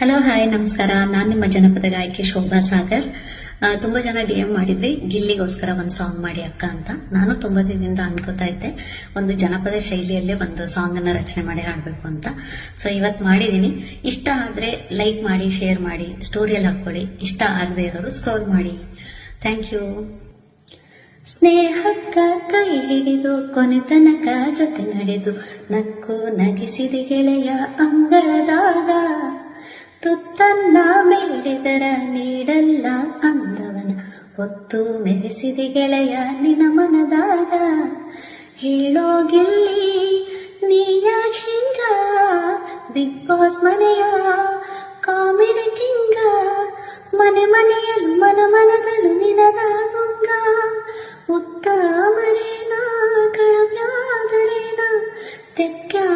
Hello hi ನಮಸ್ಕಾರ. ನಾನು ನಿಮ್ಮ ಜನಪದ ಗಾಯಕಿ ಶೋಭಾ ಸಾಗರ್. ತುಂಬಾ ಜನ DM ಮಾಡಿದ್ರಿ ಗಿಲ್ಲಿಗೋಸ್ಕರ ಒಂದು ಸಾಂಗ್ ಮಾಡಿ ಅಕ್ಕ ಅಂತ. ನಾನು ತುಂಬಾ ದಿನದಿಂದ ಅನ್ಕೋತಾ ಇದ್ದೆ ಒಂದು ಜನಪದ ಶೈಲಿಯಲ್ಲೇ ಒಂದು ಸಾಂಗ್ ಅನ್ನ ರಚನೆ ಮಾಡಿ ಹಾಡಬೇಕು ಅಂತ. ಸೊ ಇವತ್ತು ಮಾಡಿದೀನಿ. ಇಷ್ಟ ಆದ್ರೆ ಲೈಕ್ ಮಾಡಿ, ಶೇರ್ ಮಾಡಿ, ಸ್ಟೋರಿಯಲ್ಲಿ ಹಾಕೊಳ್ಳಿ. ಇಷ್ಟ ಆಗದೆ ಇರೋರು ಸ್ಕ್ರೋಲ್ ಮಾಡಿ. Thank you. ಸ್ನೇಹಕ್ಕ ಕೈ ಹಿಡಿದು ಕೊನೆ ತನಕ ಜೊತೆ ನಡೆದು ನಕ್ಕು ನಗಿಸಿದ ಗೆಳೆಯ ಅಂಗಳದಾಗ, ತುತ್ತನ್ನ ಬೇಡಿದರ ನೀಡಲ್ಲ ಅಂದವನ ಹೊತ್ತು ಮೆರೆಸಿದ ಗೆಳೆಯ ನಿನ ಮನದಾಗ. ಹೇಳೋಗಿಲ್ಲಿ ನೀಯಾಗ ಹಿಂಗ ಬಿಗ್ ಬಾಸ್ ಮನೆಯ ಕಾಮಿಡಿ ಕಿಂಗ, ಮನೆ ಮನೆಯಲು ಮನ ಮನದಲು ನಿನದಾಗುಂಗ. ಉತ್ತಮರೇನ ಕಳವ್ಯಾದರೇನ ತೆಕ್ಕ್ಯಾ